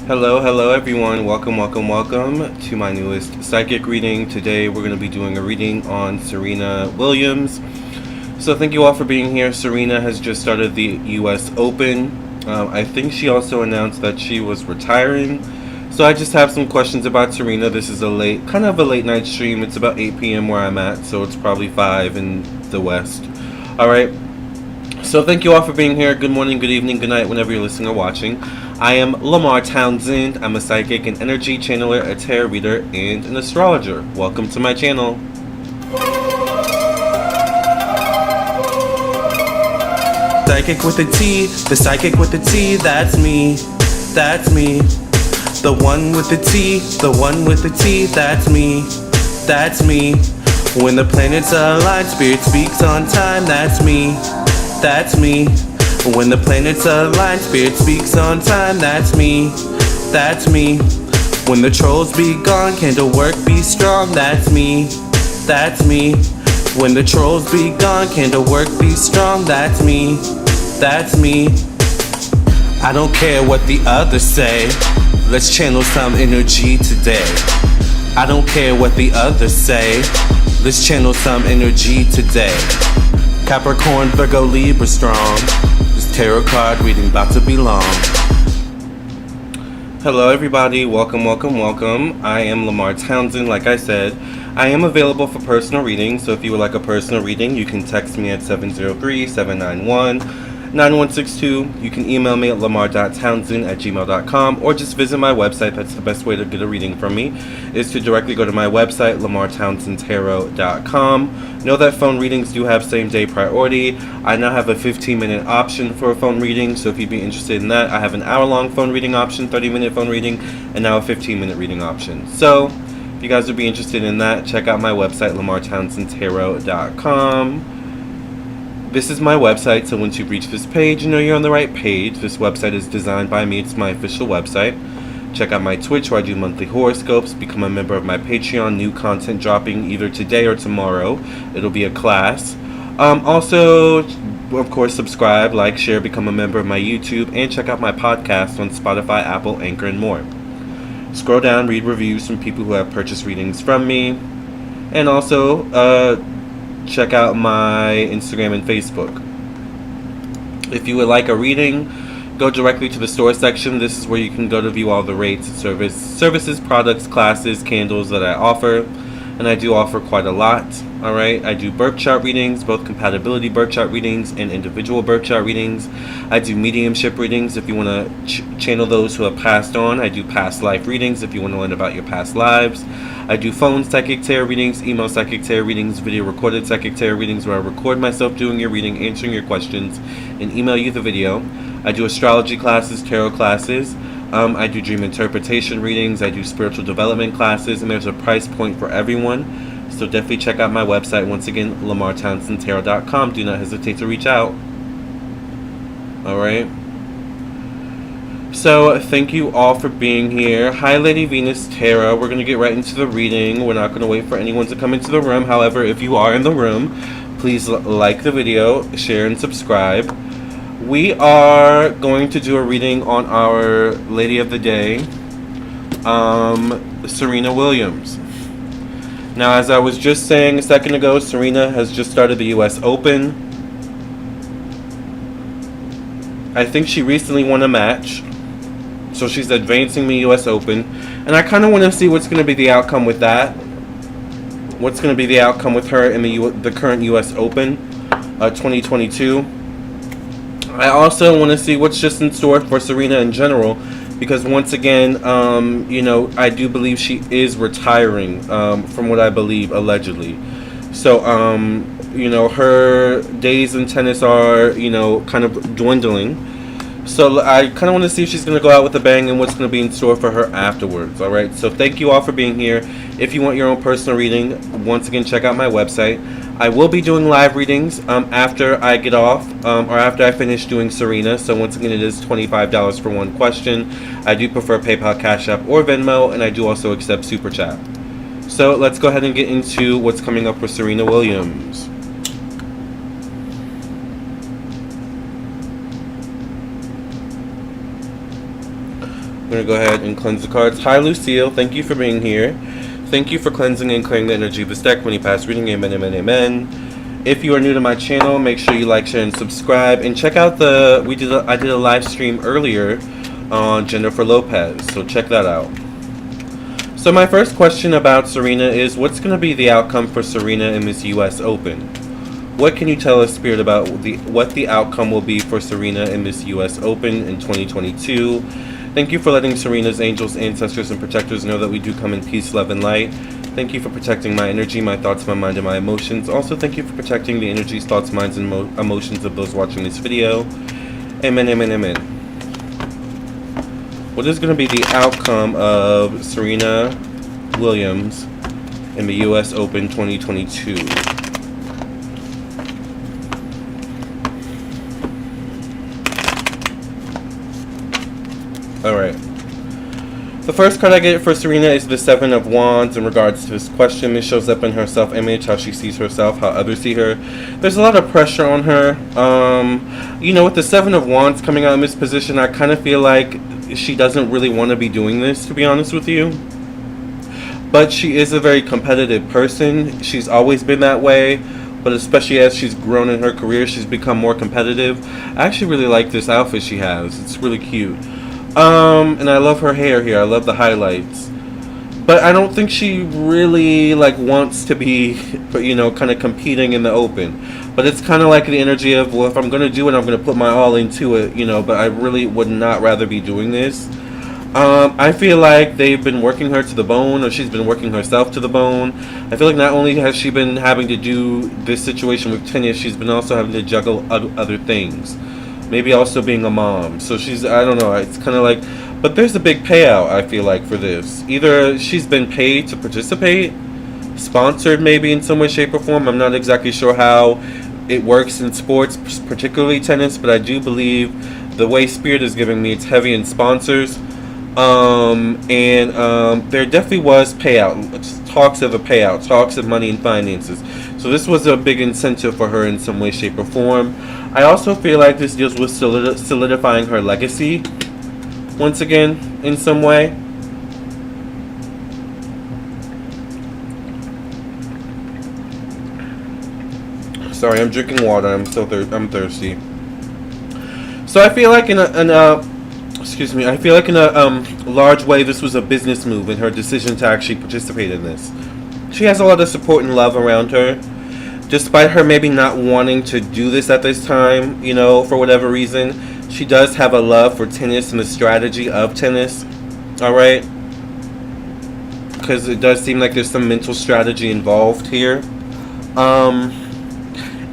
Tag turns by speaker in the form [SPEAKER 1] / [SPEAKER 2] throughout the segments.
[SPEAKER 1] Hello everyone. Welcome to my newest psychic reading. Today we're going to be doing a reading on Serena Williams. So thank you all for being here. Serena has just started the US Open. I think she also announced that she was retiring. So I just have some questions about Serena. This is kind of a late night stream. It's about 8 p.m. where I'm at, so it's probably 5 in the West. Alright. So thank you all for being here. Good morning, good evening, good night, whenever you're listening or watching. I am Lamarr Townsend. I'm a psychic, an energy channeler, a tarot reader, and an astrologer. Welcome to my channel. Psychic with a T, the psychic with the T, that's me, that's me. The one with the T, the one with the T, that's me, that's me. When the planets align, spirit speaks on time, that's me, that's me. When the planets align, spirit speaks on time, that's me, that's me. When the trolls be gone, candle work be strong, that's me, that's me. When the trolls be gone, candle work be strong, that's me, that's me. I don't care what the others say, let's channel some energy today. I don't care what the others say, let's channel some energy today. Capricorn, Virgo, Libra strong. This tarot card reading about to be long. Hello everybody, welcome. I am Lamarr Townsend. Like I said, I am available for personal readings, so if you would like a personal reading, you can text me at 703-791-9162. You can email me at lamarrtownsend@gmail.com, or just visit my website. That's the best way to get a reading from me, is to directly go to my website, lamarrtownsendtarot.com. Know that phone readings do have same day priority. I now have a 15-minute option for a phone reading, so if you'd be interested in that, I have an hour-long phone reading option, 30-minute phone reading, and now a 15-minute reading option. So if you guys would be interested in that, check out my website, lamarrtownsendtarot.com. This is my website, so once you reach this page, you know you're on the right page. This website is designed by me. It's my official website. Check out my Twitch, where I do monthly horoscopes. Become a member of my Patreon. New content dropping either today or tomorrow. It'll be a class. Also, of course, subscribe, like, share, become a member of my YouTube, and check out my podcast on Spotify, Apple, Anchor, and more. Scroll down, read reviews from people who have purchased readings from me. And also, check out my Instagram and Facebook. If you would like a reading, go directly to the store section. This is where you can go to view all the rates, services, products, classes, candles that I offer. And I do offer quite a lot. Alright, I do birth chart readings, both compatibility birth chart readings and individual birth chart readings. I do mediumship readings if you want to channel those who have passed on. I do past life readings if you want to learn about your past lives. I do phone psychic tarot readings, email psychic tarot readings, video recorded psychic tarot readings where I record myself doing your reading, answering your questions, and email you the video. I do astrology classes, tarot classes. I do dream interpretation readings. I do spiritual development classes, and there's a price point for everyone. So definitely check out my website. Once again, lamarrtownsendtarot.com. Do not hesitate to reach out. Alright. So, thank you all for being here. Hi, Lady Venus Tarot. We're going to get right into the reading. We're not going to wait for anyone to come into the room. However, if you are in the room, please like the video, share, and subscribe. We are going to do a reading on our Lady of the Day, Serena Williams. Now, as I was just saying a second ago, Serena has just started the US Open. I think she recently won a match, so she's advancing the US Open. And I kind of want to see what's going to be the outcome with that. What's going to be the outcome with her in the current US Open 2022. I also want to see what's just in store for Serena in general, because once again, you know, I do believe she is retiring, from what I believe, allegedly. So, you know, her days in tennis are, you know, kind of dwindling. So I kind of want to see if she's going to go out with a bang and what's going to be in store for her afterwards. All right. So thank you all for being here. If you want your own personal reading, once again, check out my website. I will be doing live readings after I get off, or after I finish doing Serena. So once again, it is $25 for one question. I do prefer PayPal, Cash App, or Venmo, and I do also accept Super Chat. So let's go ahead and get into what's coming up with Serena Williams. I'm going to go ahead and cleanse the cards. Hi, Lucille. Thank you for being here. Thank you for cleansing and clearing the energy of this deck. When you pass reading, amen, amen, amen. If you are new to my channel, make sure you like, share, and subscribe. And check out I did a live stream earlier on Jennifer Lopez, so check that out. So my first question about Serena is, what's going to be the outcome for Serena in this U.S. Open? What can you tell us, Spirit, about what the outcome will be for Serena in this U.S. Open in 2022? Thank you for letting Serena's angels, ancestors, and protectors know that we do come in peace, love, and light. Thank you for protecting my energy, my thoughts, my mind, and my emotions. Also, thank you for protecting the energies, thoughts, minds, and emotions of those watching this video. Amen, amen, amen. What is going to be the outcome of Serena Williams in the U.S. Open 2022? Alright. The first card I get for Serena is the Seven of Wands in regards to this question. This shows up in her self-image, how she sees herself, how others see her. There's a lot of pressure on her. You know, with the Seven of Wands coming out in this position, I kind of feel like she doesn't really want to be doing this, to be honest with you. But she is a very competitive person. She's always been that way. But especially as she's grown in her career, she's become more competitive. I actually really like this outfit she has. It's really cute. And I love her hair here. I love the highlights. But I don't think she really, like, wants to be, you know, kind of competing in the Open. But it's kind of like the energy of, well, if I'm going to do it, I'm going to put my all into it, you know. But I really would not rather be doing this. I feel like they've been working her to the bone, or she's been working herself to the bone. I feel like not only has she been having to do this situation with tennis, she's been also having to juggle other things. Maybe also being a mom. So she's, I don't know, it's kind of like, but there's a big payout, I feel like, for this. Either she's been paid to participate, sponsored maybe in some way, shape, or form. I'm not exactly sure how it works in sports, particularly tennis, but I do believe the way Spirit is giving me, it's heavy in sponsors. There definitely was payout, talks of a payout, talks of money and finances. So this was a big incentive for her in some way, shape, or form. I also feel like this deals with solidifying her legacy, once again, in some way. Sorry, I'm drinking water. I'm thirsty. So I feel like in a large way, this was a business move in her decision to actually participate in this. She has a lot of support and love around her. Despite her maybe not wanting to do this at this time, you know, for whatever reason, she does have a love for tennis and the strategy of tennis. Alright? Because it does seem like there's some mental strategy involved here.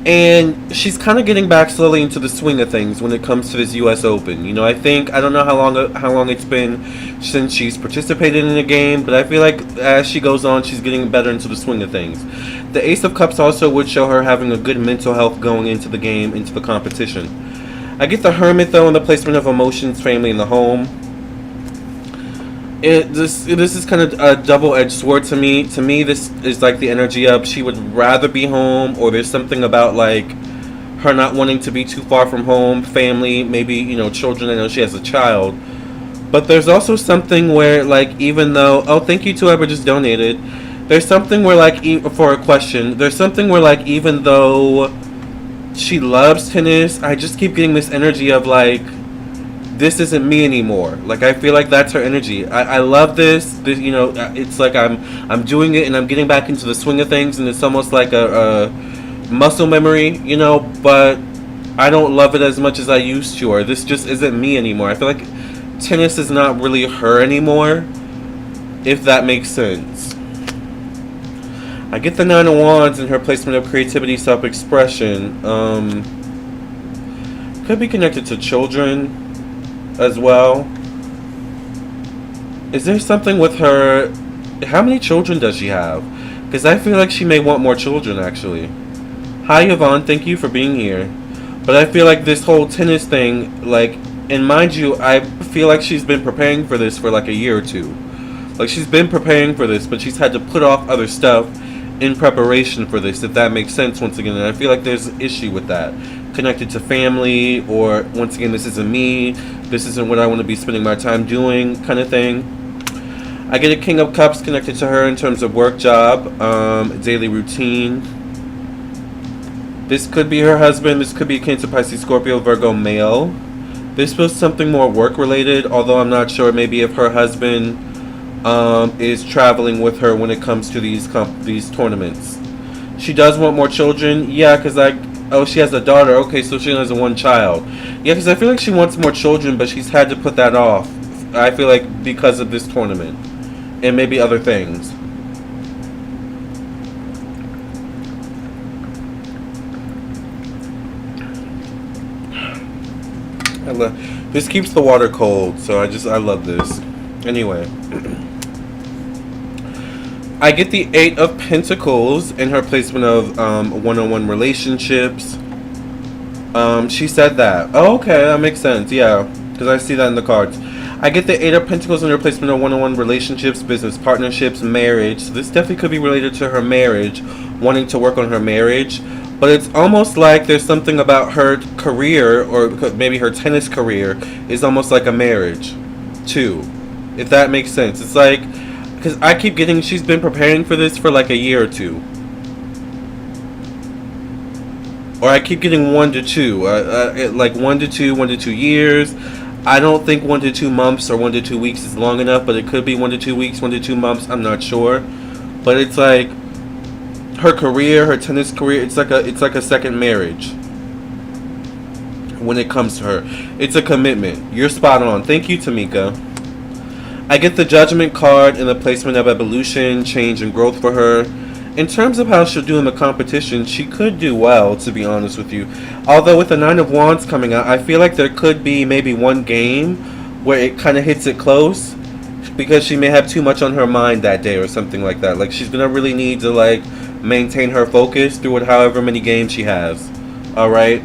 [SPEAKER 1] And she's kind of getting back slowly into the swing of things when it comes to this U.S. Open. You know, I don't know how long it's been since she's participated in a game, but I feel like as she goes on, she's getting better into the swing of things. The Ace of Cups also would show her having a good mental health going into the game, into the competition. I get the Hermit, though, and the placement of emotions, family, in the home. This is kind of a double-edged sword to me. To me, this is like the energy of she would rather be home, or there's something about like her not wanting to be too far from home, family, maybe, you know, children. I know she has a child, but there's also something where, like, even though, oh, thank you to whoever just donated. There's something where, like, for a question, there's something where, like, even though she loves tennis, I just keep getting this energy of like, this isn't me anymore. Like, I feel like that's her energy. I love this, you know, it's like I'm doing it and I'm getting back into the swing of things, and it's almost like a muscle memory, you know, but I don't love it as much as I used to, or this just isn't me anymore. I feel like tennis is not really her anymore, if that makes sense. I get the Nine of Wands and her placement of creativity, self-expression. Could be connected to children as well. Is there something with her? How many children does she have? Because I feel like she may want more children, actually. Hi, Yvonne. Thank you for being here. But I feel like this whole tennis thing, like, and mind you, I feel like she's been preparing for this for like a year or two. Like, she's been preparing for this, but she's had to put off other stuff in preparation for this, if that makes sense once again. And I feel like there's an issue with that. connected to family, or once again, this isn't me, this isn't what I want to be spending my time doing, kind of thing. I get a King of Cups connected to her in terms of work, job, daily routine. This could be her husband. This could be Cancer, Pisces, Scorpio, Virgo, male. This was something more work related, although I'm not sure maybe if her husband is traveling with her when it comes to these tournaments. She does want more children. Yeah, because she has a daughter. Okay, so she only has one child. Yeah, because I feel like she wants more children, but she's had to put that off. I feel like because of this tournament. And maybe other things. This keeps the water cold, so I love this. Anyway. I get the 8 of Pentacles in her placement of one-on-one relationships. She said that. Oh, okay, that makes sense. Yeah, because I see that in the cards. I get the 8 of Pentacles in her placement of one-on-one relationships, business partnerships, marriage. So this definitely could be related to her marriage, wanting to work on her marriage. But it's almost like there's something about her career, or maybe her tennis career, is almost like a marriage, too. If that makes sense. It's like, because I keep getting, she's been preparing for this for like a year or two. Or I keep getting 1 to 2. Like 1 to 2, 1 to 2 years. I don't think 1 to 2 months or 1 to 2 weeks is long enough, but it could be 1 to 2 weeks, 1 to 2 months. I'm not sure. But it's like her career, her tennis career, it's like a second marriage when it comes to her. It's a commitment. You're spot on. Thank you, Tamika. I get the Judgment card in the placement of evolution, change, and growth for her. In terms of how she'll do in the competition, she could do well, to be honest with you. Although with the 9 of Wands coming out, I feel like there could be maybe one game where it kind of hits it close, because she may have too much on her mind that day or something like that. Like, she's going to really need to, like, maintain her focus through however many games she has. Alright?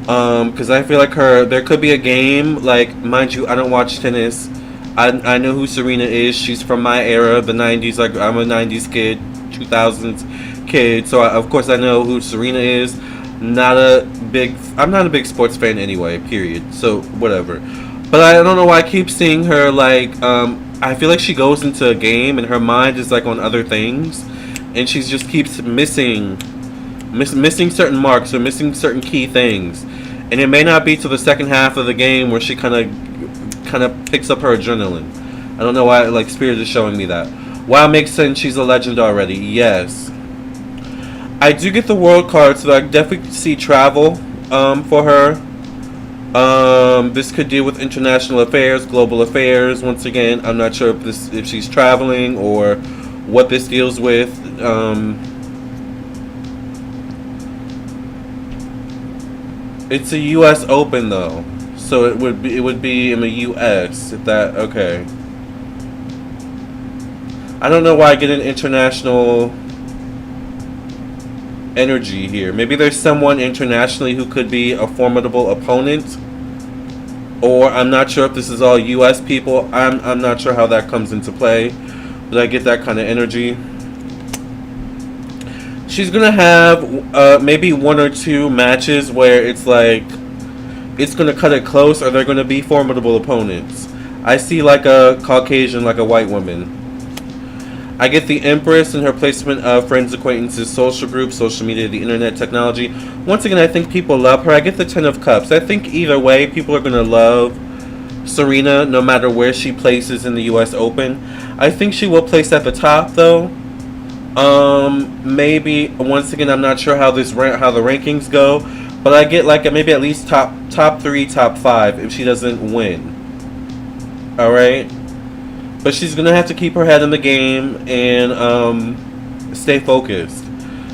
[SPEAKER 1] Because I feel like there could be a game, like, mind you, I don't watch tennis. I know who Serena is. She's from my era, the 90s. Like, I'm a 90s kid, 2000s kid. So, of course, I know who Serena is. I'm not a big sports fan anyway, period. So, whatever. But I don't know why I keep seeing her, like, I feel like she goes into a game and her mind is, like, on other things. And she just keeps missing certain marks or missing certain key things. And it may not be till the second half of the game where she kind of picks up her adrenaline. I don't know why, like, Spirit is showing me that. Wow, makes sense. She's a legend already. Yes. I do get the World card, so I definitely see travel for her. This could deal with international affairs, global affairs. Once again, I'm not sure if she's traveling or what this deals with. It's a U.S. Open though. So it would be in the U.S. If that, okay. I don't know why I get an international energy here. Maybe there's someone internationally who could be a formidable opponent, or I'm not sure if this is all U.S. people. I'm not sure how that comes into play, but I get that kind of energy. She's gonna have maybe 1 or 2 matches where it's like, it's going to cut it close, or they're going to be formidable opponents. I see like a Caucasian, like a white woman. I get the Empress in her placement of friends, acquaintances, social groups, social media, the internet, technology. Once again, I think people love her. I get the 10 of Cups. I think either way, people are going to love Serena, no matter where she places in the U.S. Open. I think she will place at the top, though. Maybe, once again, I'm not sure how the rankings go. But I get like maybe at least top 3, top 5 if she doesn't win. Alright? But she's going to have to keep her head in the game and stay focused.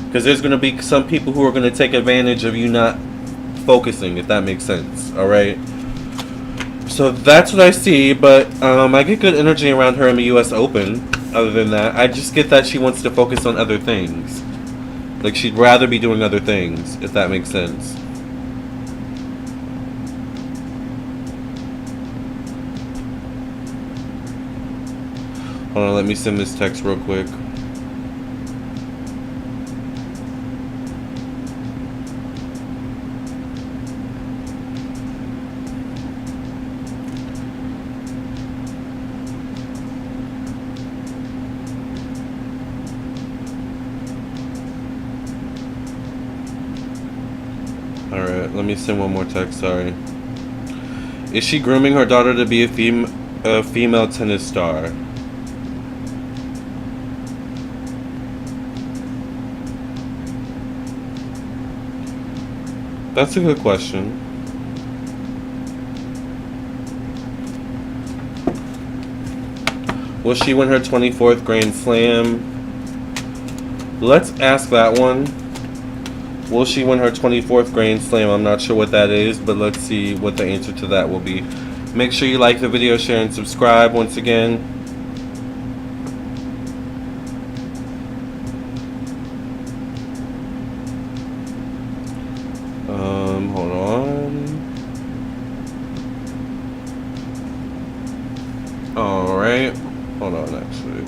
[SPEAKER 1] Because there's going to be some people who are going to take advantage of you not focusing, if that makes sense. Alright? So that's what I see. But I get good energy around her in the U.S. Open. Other than that, I just get that she wants to focus on other things. Like, she'd rather be doing other things, if that makes sense. Hold on, let me send this text real quick. let me send one more text, sorry. Is she grooming her daughter to be a female tennis star? That's a good question. Will she win her 24th Grand Slam? Let's ask that one. Will she win her 24th Grand Slam? I'm not sure what that is, but let's see what the answer to that will be. Make sure you like the video, share, and subscribe once again. Hold on. Alright. Hold on, actually.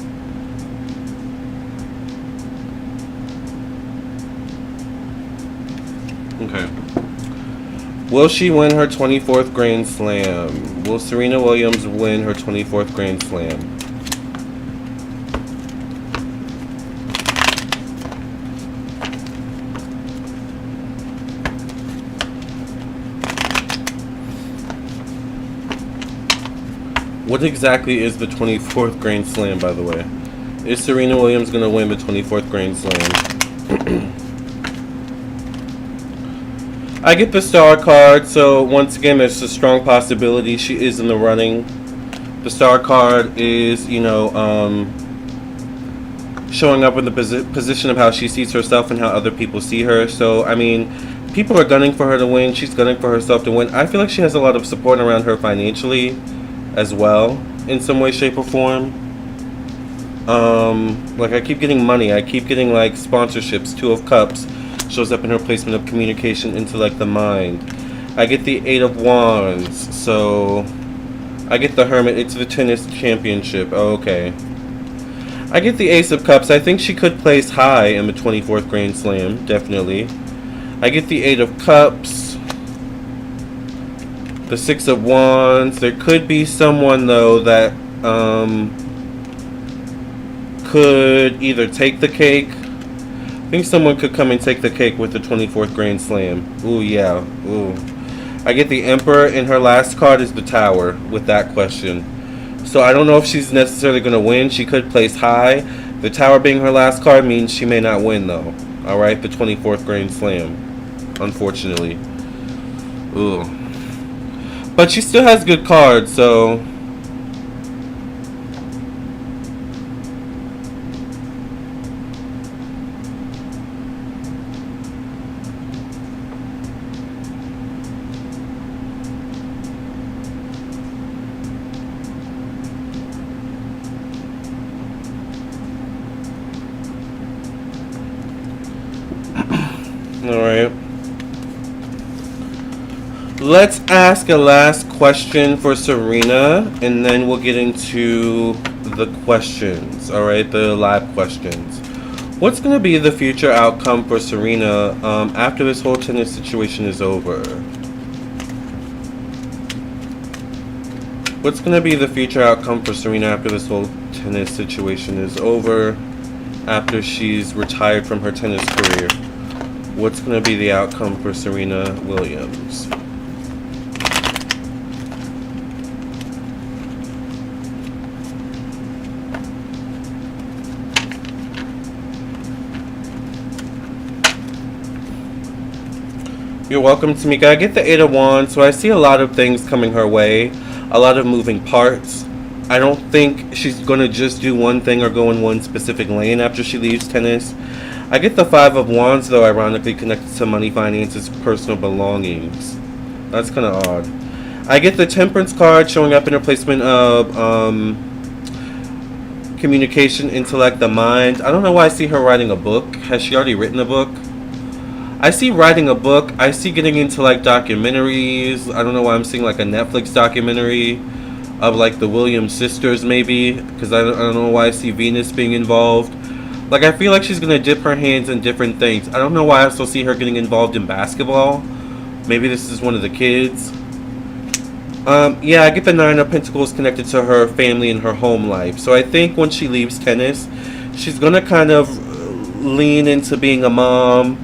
[SPEAKER 1] Okay. Will she win her 24th Grand Slam? Will Serena Williams win her 24th Grand Slam? What exactly is the 24th Grand Slam, by the way? Is Serena Williams going to win the 24th Grand Slam? I get the star card, so once again, there's a strong possibility she is in the running. The star card is, you know, showing up in the position of how she sees herself and how other people see her. So, I mean, people are gunning for her to win. She's gunning for herself to win. I feel like she has a lot of support around her financially as well, in some way, shape, or form. Like, I keep getting money. I keep getting, like, sponsorships. Two of Cups shows up in her placement of communication, intellect, the mind. I get the Eight of Wands, so I get the Hermit. It's the tennis championship. Oh, okay. I get the Ace of Cups. I think she could place high in the 24th Grand Slam, definitely. I get the Eight of Cups, the Six of Wands. There could be someone, though, that could either take the cake. I think someone could come and take the cake with the 24th Grand Slam. Ooh, yeah. Ooh. I get the Emperor, and her last card is the Tower with that question. So I don't know if she's necessarily going to win. She could place high. The Tower being her last card means she may not win, though. Alright, the 24th Grand Slam. Unfortunately. Ooh. But she still has good cards, so... Alright. Let's ask a last question for Serena, and then we'll get into the questions. Alright, the live questions. What's going to be the future outcome for Serena after this whole tennis situation is over? What's going to be the future outcome for Serena after this whole tennis situation is over? After she's retired from her tennis career? What's going to be the outcome for Serena Williams? You're welcome, Tamika. I get the Eight of Wands, so I see a lot of things coming her way. A lot of moving parts. I don't think she's going to just do one thing or go in one specific lane after she leaves tennis. I get the Five of Wands, though, ironically connected to money, finances, personal belongings. That's kind of odd. I get the Temperance card showing up in her placement of communication, intellect, the mind. I don't know why I see her writing a book. Has she already written a book? I see writing a book. I see getting into, like, documentaries. I don't know why I'm seeing, like, a Netflix documentary of, like, the Williams sisters, maybe. Because I don't know why I see Venus being involved. Like, I feel like she's going to dip her hands in different things. I don't know why I also see her getting involved in basketball. Maybe this is one of the kids. Yeah, I get the Nine of Pentacles connected to her family and her home life. So I think when she leaves tennis, she's going to kind of lean into being a mom,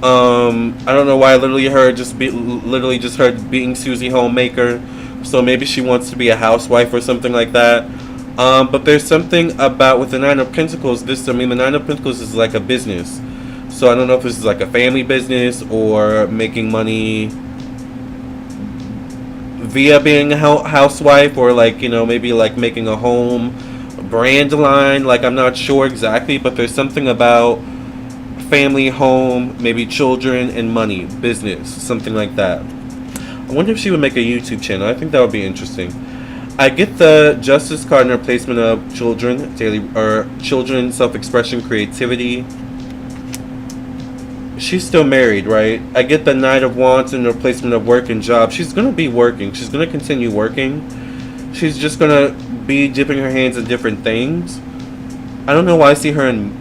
[SPEAKER 1] I don't know why. Literally just heard being Susie Homemaker. So maybe she wants to be a housewife or something like that. But there's something about with the Nine of Pentacles. The Nine of Pentacles is like a business. So I don't know if this is like a family business or making money via being a housewife, or like, maybe like making a home brand line. Like, I'm not sure exactly, but there's something about family, home, maybe children, and money, business, something like that. I wonder if she would make a YouTube channel. I think that would be interesting. I get the Justice card in replacement of children, children, self-expression, creativity. She's still married, right? I get the Knight of Wands in replacement of work and job. She's going to be working. She's going to continue working. She's just going to be dipping her hands in different things. I don't know why I see her in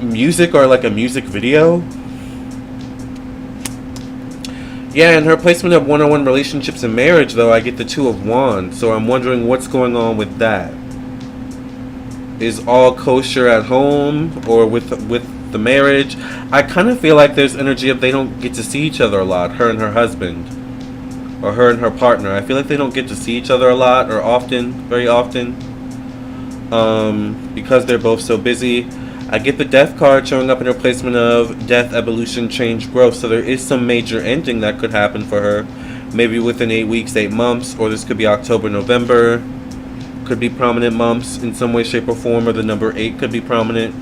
[SPEAKER 1] music or like a music video. Yeah, in her placement of one-on-one relationships and marriage, though, I get the Two of Wands. So I'm wondering what's going on with that. Is all kosher at home or with the marriage? I kind of feel like there's energy of they don't get to see each other a lot, her and her husband, or her and her partner. I feel like they don't get to see each other a lot, or often, very often, because they're both so busy. I get the Death card showing up in replacement of death, evolution, change, growth. So there is some major ending that could happen for her. Maybe within 8 weeks, 8 months, or this could be October, November. Could be prominent months in some way, shape, or form, or the number 8 could be prominent.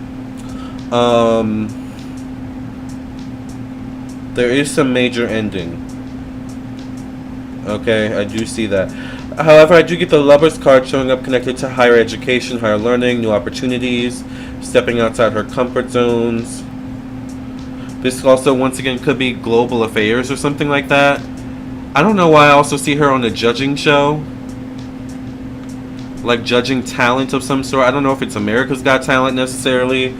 [SPEAKER 1] There is some major ending. Okay, I do see that. However, I do get the Lovers card showing up connected to higher education, higher learning, new opportunities, stepping outside her comfort zones. This also, once again, could be global affairs or something like that. I don't know why I also see her on a judging show. Like judging talent of some sort. I don't know if it's America's Got Talent necessarily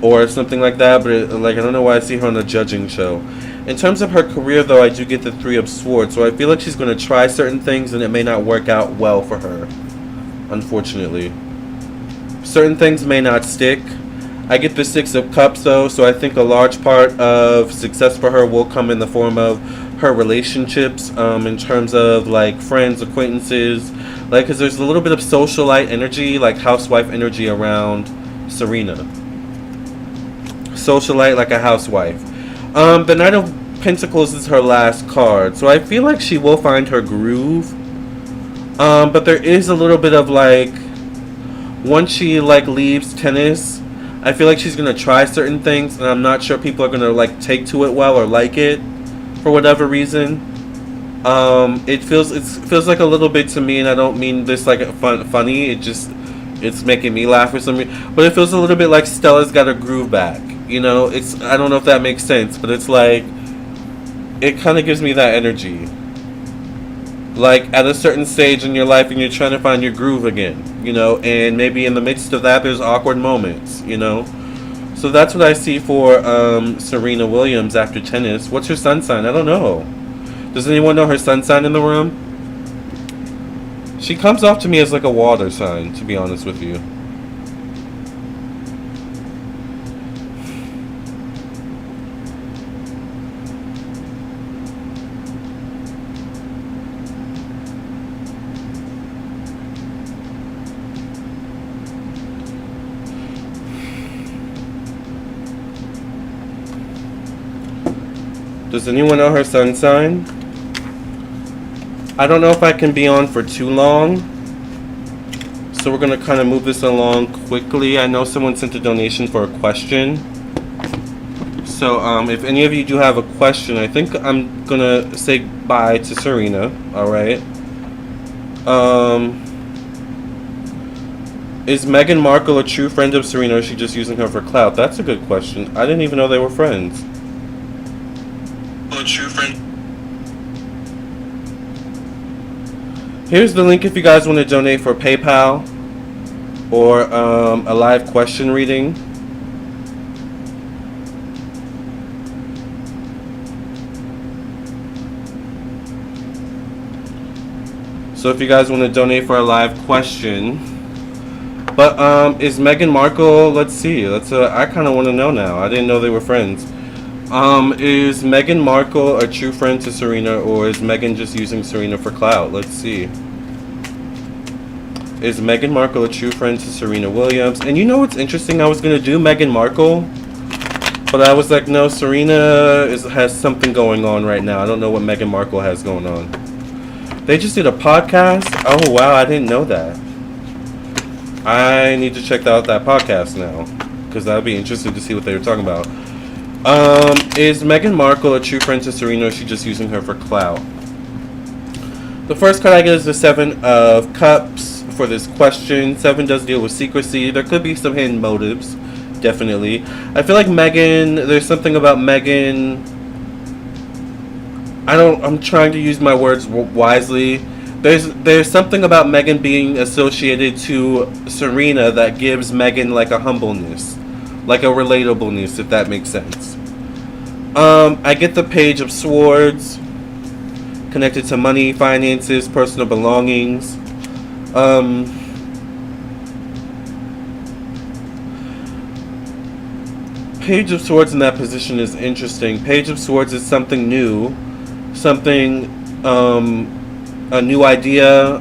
[SPEAKER 1] or something like that, but I don't know why I see her on a judging show. In terms of her career, though, I do get the Three of Swords. So I feel like she's going to try certain things and it may not work out well for her, unfortunately. Certain things may not stick. I get the Six of Cups, though, so I think a large part of success for her will come in the form of her relationships, in terms of like friends, acquaintances, like, because there's a little bit of socialite energy, like housewife energy around Serena. Socialite, like a housewife. The Knight of Pentacles is her last card, so I feel like she will find her groove. But there is a little bit of like, once she like leaves tennis, I feel like she's gonna try certain things, and I'm not sure people are gonna like take to it well or like it for whatever reason. It feels like a little bit to me, and I don't mean this like funny. It's making me laugh for some reason, but it feels a little bit like Stella's got her groove back. I don't know if that makes sense, but it's like, it kind of gives me that energy. Like at a certain stage in your life and you're trying to find your groove again, and maybe in the midst of that there's awkward moments, So that's what I see for Serena Williams after tennis. What's her sun sign? I don't know. Does anyone know her sun sign in the room? She comes off to me as like a water sign, to be honest with you. Does anyone know her sun sign? I don't know if I can be on for too long, so we're going to kind of move this along quickly. I know someone sent a donation for a question. So if any of you do have a question, I think I'm going to say bye to Serena. Alright. Is Meghan Markle a true friend of Serena, or is she just using her for clout? That's a good question. I didn't even know they were friends. A true friend. Here's the link if you guys want to donate for PayPal or a live question reading. So if you guys want to donate for a live question. But is Meghan Markle, let's see. I kind of want to know now. I didn't know they were friends. Is Meghan Markle a true friend to Serena, or is Meghan just using Serena for clout? Let's see. Is Meghan Markle a true friend to Serena Williams? And you know what's interesting? I was going to do Meghan Markle, but I was like, no, Serena has something going on right now. I don't know what Meghan Markle has going on. They just did a podcast? Oh, wow, I didn't know that. I need to check out that podcast now, because I would be interested to see what they were talking about. Is Meghan Markle a true friend to Serena, or is she just using her for clout? The first card I get is the Seven of Cups for this question. Seven does deal with secrecy. There could be some hidden motives, definitely. I feel like Meghan, there's something about Meghan, I'm trying to use my words wisely. There's something about Meghan being associated to Serena that gives Meghan like a humbleness, like a relatableness, if that makes sense. I get the Page of Swords, connected to money, finances, personal belongings. Page of Swords in that position is interesting. Page of Swords is something new, something, a new idea.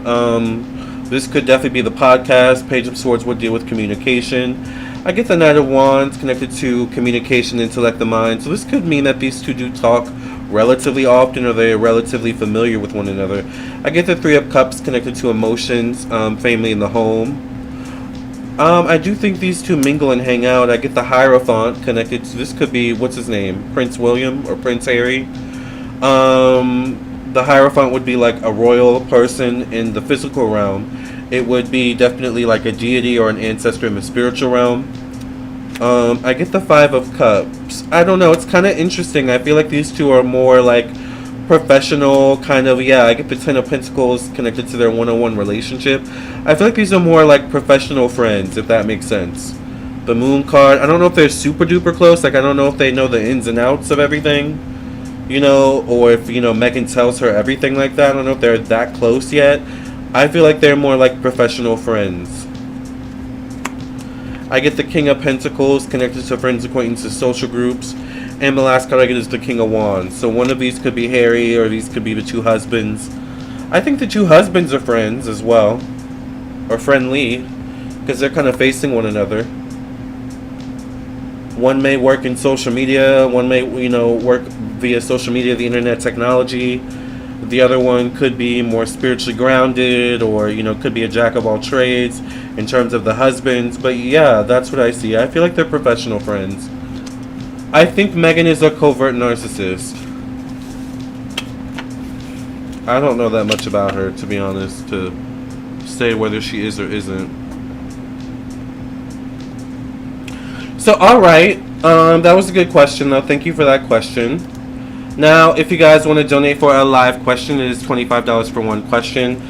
[SPEAKER 1] This could definitely be the podcast. Page of Swords would deal with communication. I get the Knight of Wands connected to communication, intellect, the mind. So this could mean that these two do talk relatively often, or they're relatively familiar with one another. I get the Three of Cups connected to emotions, family, and the home. I do think these two mingle and hang out. I get the Hierophant connected to, this could be, what's his name? Prince William or Prince Harry. The Hierophant would be like a royal person in the physical realm. It would be definitely like a deity or an ancestor in the spiritual realm. I get the Five of Cups. I don't know, it's kind of interesting. I feel like these two are more like professional, kind of, yeah. I get the Ten of Pentacles connected to their one-on-one relationship. I feel like these are more like professional friends, if that makes sense. The Moon card, I don't know if they're super duper close. Like, I don't know if they know the ins and outs of everything, you know, or if, you know, Meghan tells her everything like that. I don't know if they're that close yet. I feel like they're more like professional friends. I get the King of Pentacles connected to friends, acquaintances, social groups. And the last card I get is the King of Wands. So one of these could be Harry, or these could be the two husbands. I think the two husbands are friends as well. Or friendly. Because they're kind of facing one another. One may work in social media. One may, you know, work via social media, the internet, technology. The other one could be more spiritually grounded, or, you know, could be a jack of all trades in terms of the husbands. But yeah, that's what I see. I feel like they're professional friends. I think Meghan is a covert narcissist. I don't know that much about her, to be honest, to say whether she is or isn't. So, alright. That was a good question, though. Thank you for that question. Now, if you guys want to donate for a live question, it is $25 for one question.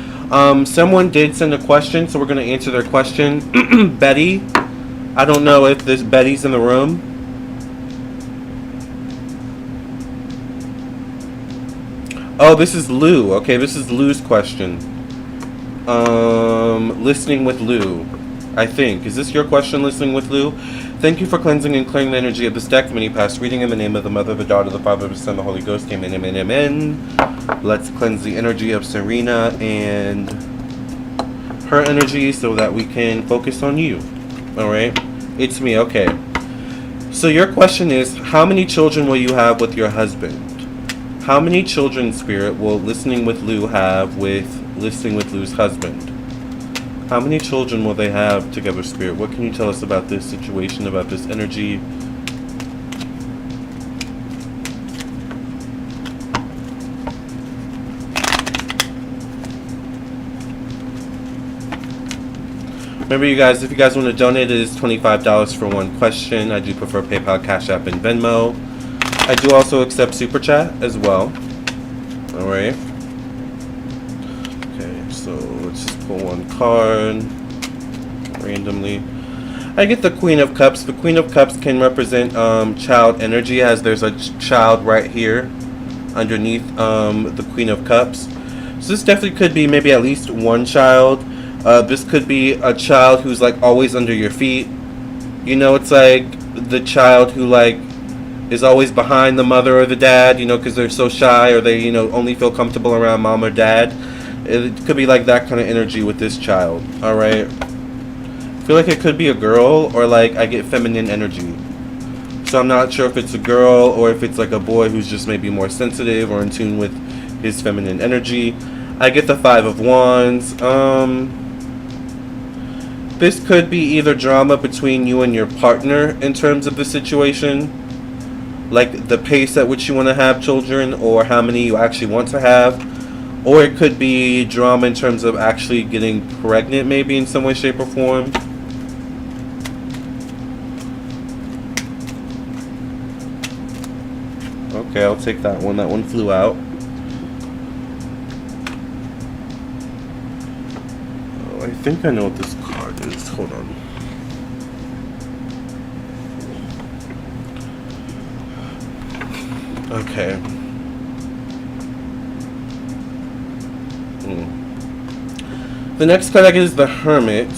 [SPEAKER 1] Someone did send a question, so we're going to answer their question. Betty. I don't know if this Betty's in the room. Oh, this is Lou. Okay, this is Lou's question. Listening with Lou, I think. Is this your question, listening with Lou? Thank you for cleansing and clearing the energy of this deck. Many past reading in the name of the Mother, the Daughter, the Father, the Son, the Holy Ghost. Amen, amen, amen. Let's cleanse the energy of Serena and her energy so that we can focus on you. Alright? It's me, okay. So your question is, how many children will you have with your husband? How many children, Spirit, will Listening with Lou have with Listening with Lou's husband? How many children will they have together, Spirit? What can you tell us about this situation, about this energy? Remember, you guys, if you guys want to donate, it is $25 for one question. I do prefer PayPal, Cash App, and Venmo. I do also accept Super Chat as well. Alright. Okay, so let's just pull one card randomly. I get the Queen of Cups. The Queen of Cups can represent child energy, as there's a child right here underneath the Queen of Cups. So this definitely could be maybe at least one child. This could be a child who's like always under your feet. You know, it's like the child who like is always behind the mother or the dad, you know, because they're so shy, or they, you know, only feel comfortable around mom or dad. It could be like that kind of energy with this child. All right. I feel like it could be a girl, or like I get feminine energy. So I'm not sure if it's a girl or if it's like a boy who's just maybe more sensitive or in tune with his feminine energy. I get the 5 of Wands. This could be either drama between you and your partner in terms of the situation, like the pace at which you want to have children or how many you actually want to have. Or it could be drama in terms of actually getting pregnant, maybe in some way, shape, or form. Okay, I'll take that one. That one flew out. Oh, I think I know what this card is. Hold on. Okay. The next card I get is the Hermit.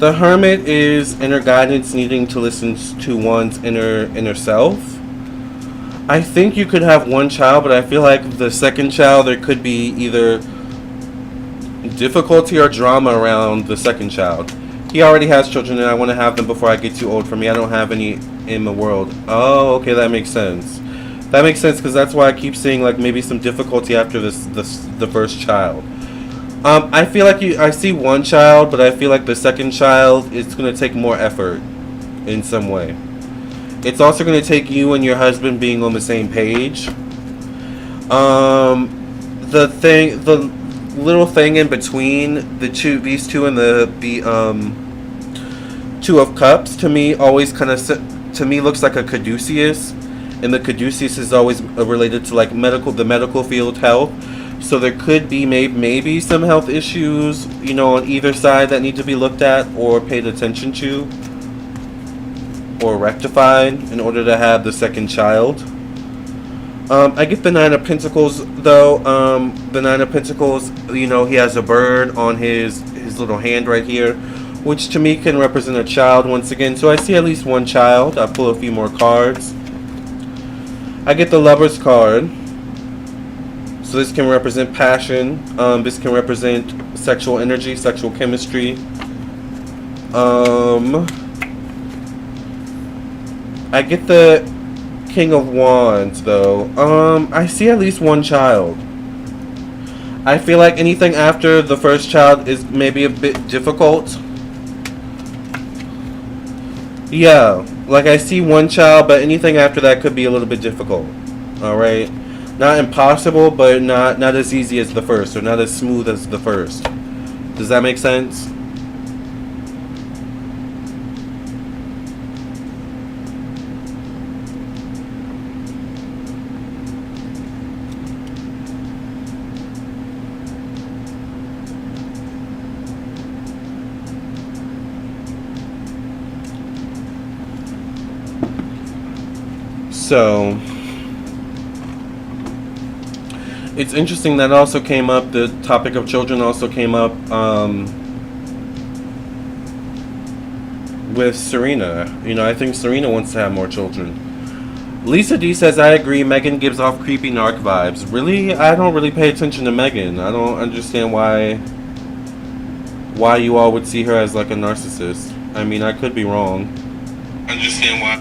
[SPEAKER 1] The Hermit is inner guidance, needing to listen to one's inner self. I think you could have one child, but I feel like the second child, there could be either difficulty or drama around the second child. He already has children, and I want to have them before I get too old for me. I don't have any in the world. Oh, okay, that makes sense. That makes sense, because that's why I keep seeing like maybe some difficulty after the first child. I feel like I see one child, but I feel like the second child is going to take more effort in some way. It's also going to take you and your husband being on the same page. The little thing in between these two and the Two of Cups, to me always kind of looks like a caduceus, and the caduceus is always related to like the medical field, health. So there could be maybe some health issues, you know, on either side that need to be looked at or paid attention to or rectified in order to have the second child. I get the 9 of Pentacles, though. The 9 of Pentacles, you know, he has a bird on his little hand right here, which to me can represent a child once again. So I see at least one child. I'll pull a few more cards. I get the Lover's card. So this can represent passion. This can represent sexual energy, sexual chemistry. I get the King of Wands, though. I see at least one child. I feel like anything after the first child is maybe a bit difficult. Yeah, like I see one child, but anything after that could be a little bit difficult. Alright? Not impossible, but not as easy as the first, or not as smooth as the first. Does that make sense? So it's interesting that also came up, the topic of children also came up with Serena. You know, I think Serena wants to have more children. Lisa D says, I agree, Megan gives off creepy narc vibes. Really? I don't really pay attention to Megan. I don't understand why you all would see her as like a narcissist. I mean, I could be wrong. Understand why.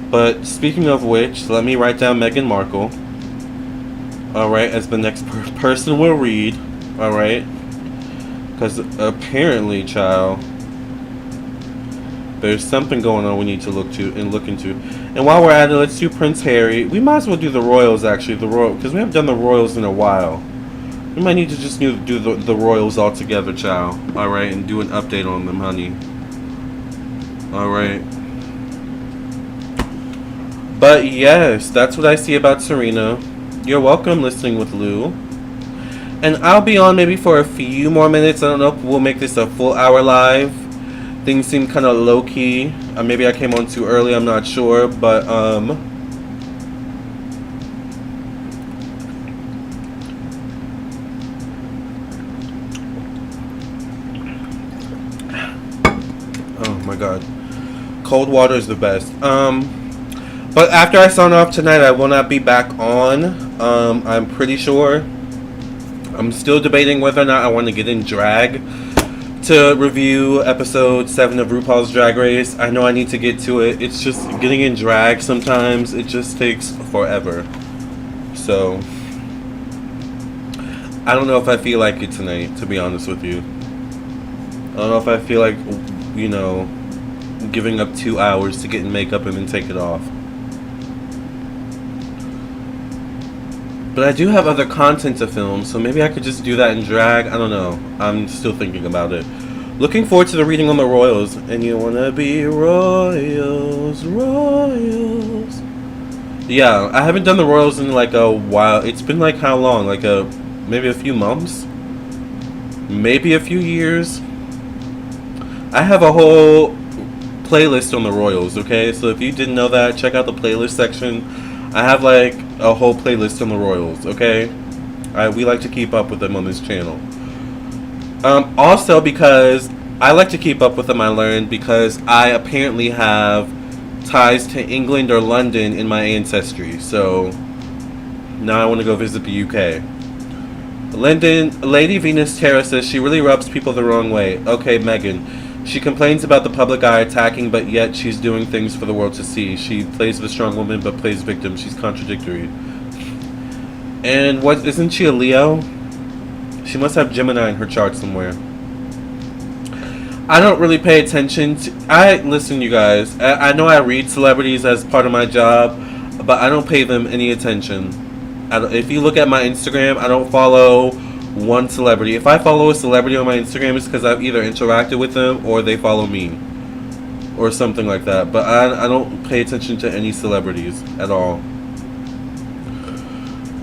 [SPEAKER 1] But speaking of which, let me write down Meghan Markle. Alright, as the next person will read. Alright. Because apparently, child, there's something going on we need to look into. And while we're at it, let's do Prince Harry. We might as well do the royals, actually. Because we haven't done the royals in a while. We might need to just do the royals all together, child. Alright, and do an update on them, honey. Alright. But yes, that's what I see about Serena. You're welcome, Listening with Lou. And I'll be on maybe for a few more minutes. I don't know if we'll make this a full hour live. Things seem kind of low-key. Maybe I came on too early, I'm not sure. But, oh my god. Cold water is the best. But after I sign off tonight, I will not be back on. I'm pretty sure. I'm still debating whether or not I want to get in drag to review episode 7 of RuPaul's Drag Race. I know I need to get to it. It's just getting in drag sometimes. It just takes forever. So, I don't know if I feel like it tonight, to be honest with you. I don't know if I feel like, you know, giving up 2 hours to get in makeup and then take it off. But I do have other content to film, so maybe I could just do that in drag. I don't know. I'm still thinking about it. Looking forward to the reading on the royals. And you wanna be royals, royals. Yeah, I haven't done the royals in like a while. It's been like how long? Like maybe a few months? Maybe a few years? I have a whole playlist on the royals, okay? So if you didn't know that, check out the playlist section. I have like a whole playlist on the royals, okay? We like to keep up with them on this channel. Also, because I like to keep up with them, I learned because I apparently have ties to England or London in my ancestry. So now I want to go visit the UK. Lady Venus Tarot says she really rubs people the wrong way. Okay, Megan. She complains about the public eye attacking, but yet she's doing things for the world to see. She plays the strong woman, but plays victim. She's contradictory. And what, isn't she a Leo? She must have Gemini in her chart somewhere. I don't really pay attention to... Listen, you guys. I know I read celebrities as part of my job, but I don't pay them any attention. If you look at my Instagram, I don't follow one celebrity. If I follow a celebrity on my Instagram, it's because I've either interacted with them or they follow me or something like that. But I don't pay attention to any celebrities at all.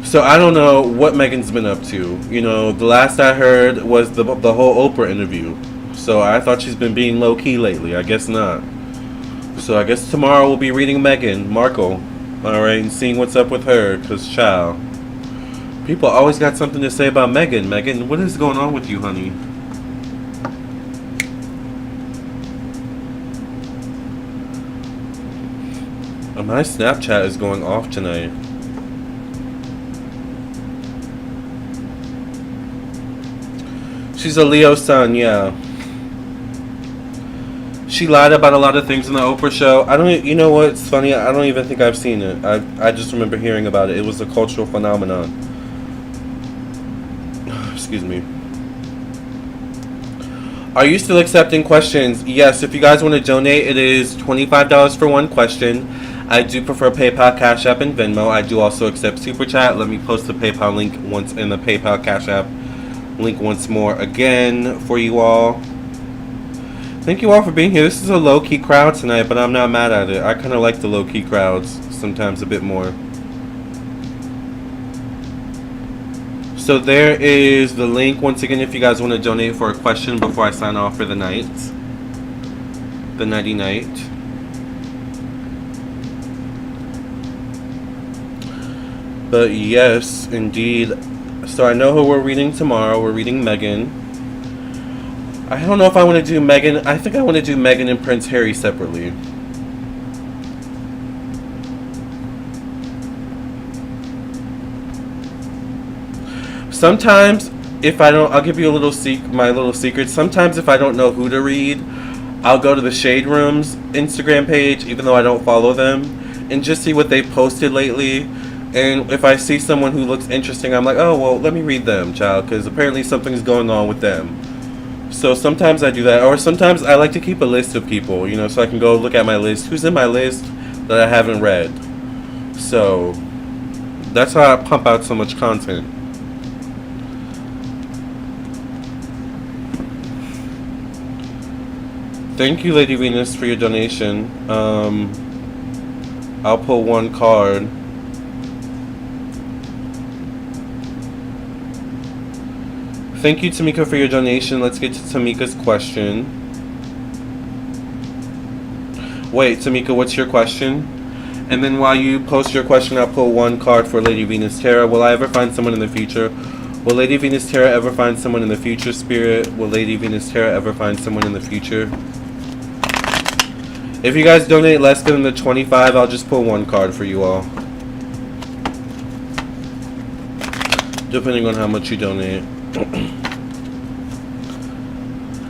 [SPEAKER 1] So I don't know what Megan's been up to. You know, the last I heard was the whole Oprah interview. So I thought she's been being low-key lately. I guess not. So I guess tomorrow we'll be reading Meghan Markle. Alright, and seeing what's up with her. Because, child, people always got something to say about Meghan. Meghan, what is going on with you, honey? My Snapchat is going off tonight. She's a Leo sun, yeah. She lied about a lot of things in the Oprah show. You know what's funny? I don't even think I've seen it. I just remember hearing about it. It was a cultural phenomenon. Excuse me. Are you still accepting questions? Yes, if you guys want to donate, it is $25 for one question. I do prefer PayPal, Cash App, and Venmo. I do also accept Super Chat. Let me post the PayPal link once in the PayPal, Cash App link once more again for you all. Thank you all for being here. This is a low-key crowd tonight, but I'm not mad at it. I kind of like the low-key crowds sometimes a bit more. So there is the link once again if you guys want to donate for a question before I sign off for the night. The nighty night. But yes, indeed. So I know who we're reading tomorrow. We're reading Meghan. I don't know if I want to do Meghan. I think I want to do Meghan and Prince Harry separately. Sometimes, if I don't, I'll give you my little secret. Sometimes if I don't know who to read, I'll go to the Shade Room's Instagram page, even though I don't follow them, and just see what they posted lately. And if I see someone who looks interesting, I'm like, oh, well, let me read them, child, because apparently something's going on with them. So sometimes I do that, or sometimes I like to keep a list of people, you know, so I can go look at my list. Who's in my list that I haven't read? So that's how I pump out so much content. Thank you, Lady Venus, for your donation. I'll pull one card. Thank you, Tamika, for your donation. Let's get to Tamika's question. Wait, Tamika, what's your question? And then while you post your question, I'll pull one card for Lady Venus Tarot. Will I ever find someone in the future? Will Lady Venus Tarot ever find someone in the future, Spirit? Will Lady Venus Tarot ever find someone in the future? If you guys donate less than the 25, I'll just pull one card for you all. Depending on how much you donate.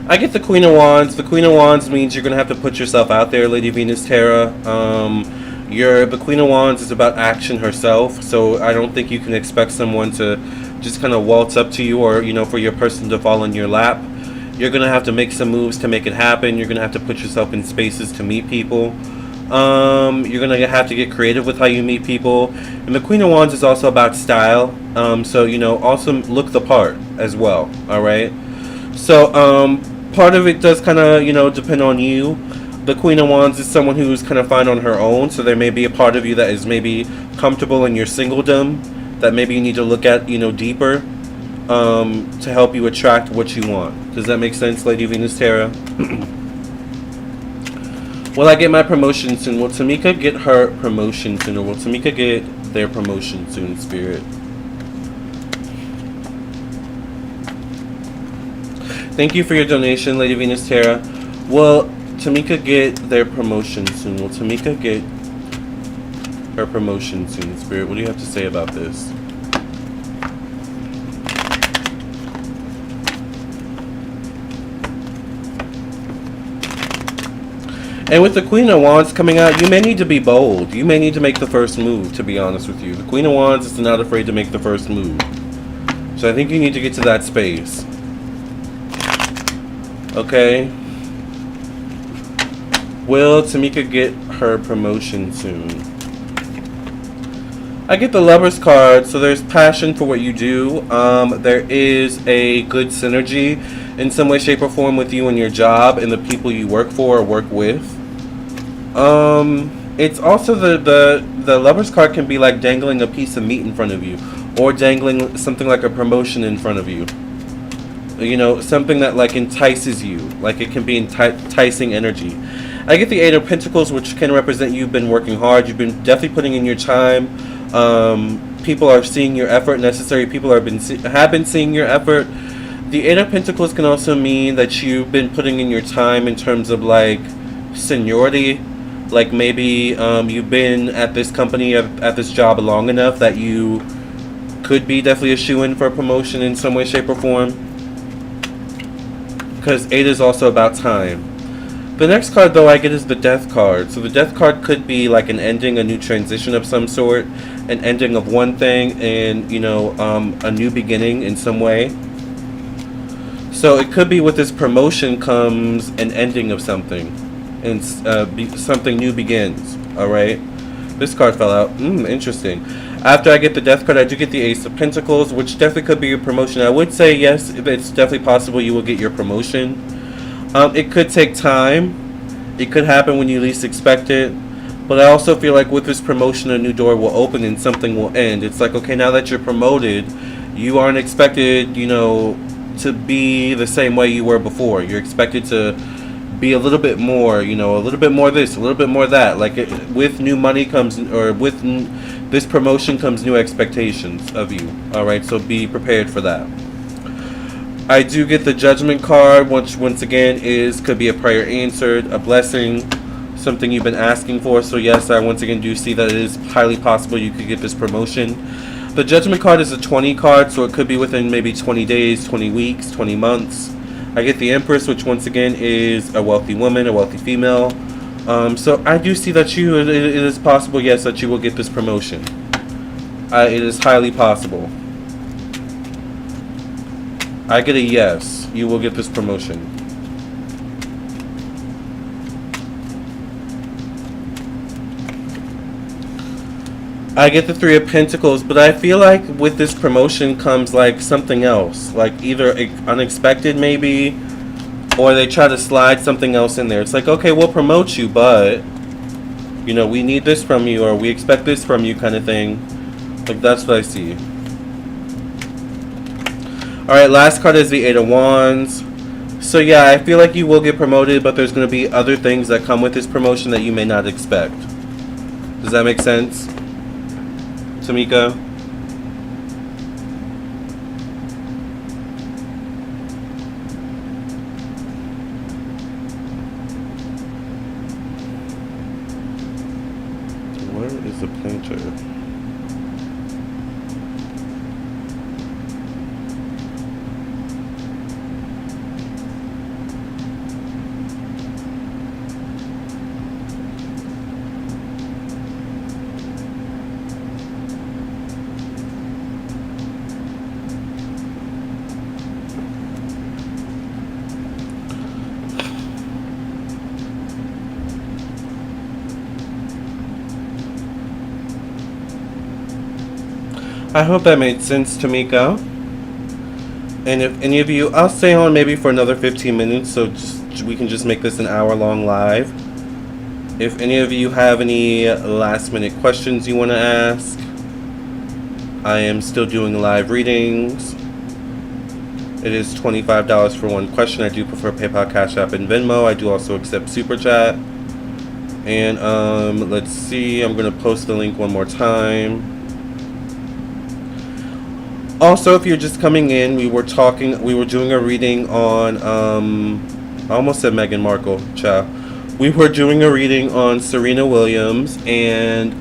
[SPEAKER 1] I get the Queen of Wands. The Queen of Wands means you're going to have to put yourself out there, Lady Venus Terra. The Queen of Wands is about action herself, so I don't think you can expect someone to just kind of waltz up to you, or, you know, for your person to fall in your lap. You're going to have to make some moves to make it happen. You're going to have to put yourself in spaces to meet people. You're going to have to get creative with how you meet people. And the Queen of Wands is also about style. So, you know, also look the part as well. Alright? So, part of it does kind of, you know, depend on you. The Queen of Wands is someone who's kind of fine on her own. So there may be a part of you that is maybe comfortable in your singledom, that maybe you need to look at, you know, deeper, to help you attract what you want. Does that make sense, Lady Venus Terra? Will I get my promotion soon? Will Tamika get her promotion soon? Or will Tamika get their promotion soon, Spirit? Thank you for your donation, Lady Venus Terra. Will Tamika get their promotion soon? Will Tamika get her promotion soon, Spirit? What do you have to say about this? And with the Queen of Wands coming out, you may need to be bold. You may need to make the first move, to be honest with you. The Queen of Wands is not afraid to make the first move. So I think you need to get to that space. Okay? Will Tamika get her promotion soon? I get the Lover's card, so there's passion for what you do. There is a good synergy in some way, shape, or form with you and your job and the people you work for or work with. It's also the Lover's card can be like dangling a piece of meat in front of you, or dangling something like a promotion in front of you. You know, something that like entices you, like it can be enticing energy. I get the Eight of Pentacles, which can represent you've been working hard. You've been definitely putting in your time. People are seeing your effort. Necessary people have been seeing your effort. The Eight of Pentacles can also mean that you've been putting in your time in terms of like seniority. Like maybe you've been at this company, at this job long enough that you could be definitely a shoo-in for a promotion in some way, shape, or form. Because 8 is also about time. The next card, though, I get is the Death card. So the Death card could be like an ending, a new transition of some sort, an ending of one thing, and, you know, a new beginning in some way. So it could be with this promotion comes an ending of something, and something new begins. All right. This card fell out. Interesting. After I get the Death card, I do get the Ace of Pentacles, which definitely could be your promotion. I would say yes, it's definitely possible you will get your promotion. It could take time. It could happen when you least expect it. But I also feel like with this promotion, a new door will open and something will end. It's like, okay, now that you're promoted, you aren't expected, you know, to be the same way you were before. You're expected to be a little bit more, you know, a little bit more this, a little bit more that. Like with new money comes, or with this promotion comes new expectations of you. All right, so be prepared for that. I do get the Judgment card, which once again could be a prayer answered, a blessing, something you've been asking for. So yes, I once again do see that it is highly possible you could get this promotion. The Judgment card is a 20 card, so it could be within maybe 20 days, 20 weeks, 20 months. I get the Empress, which once again is a wealthy woman, a wealthy female. So I do see that it is possible, yes, that you will get this promotion. It is highly possible. I get a yes, you will get this promotion. I get the Three of Pentacles, but I feel like with this promotion comes like something else. Like either unexpected maybe, or they try to slide something else in there. It's like, okay, we'll promote you, but, you know, we need this from you, or we expect this from you kind of thing. Like that's what I see. Alright, last card is the Eight of Wands. So yeah, I feel like you will get promoted, but there's going to be other things that come with this promotion that you may not expect. Does that make sense, Tamika? I hope that made sense, Tamika. And if any of you, I'll stay on maybe for another 15 minutes, so we can just make this an hour-long live. If any of you have any last-minute questions you want to ask, I am still doing live readings. It is $25 for one question. I do prefer PayPal, Cash App, and Venmo. I do also accept Super Chat. And let's see, I'm going to post the link one more time. Also, if you're just coming in, we were doing a reading on, I almost said Meghan Markle, ciao. We were doing a reading on Serena Williams, and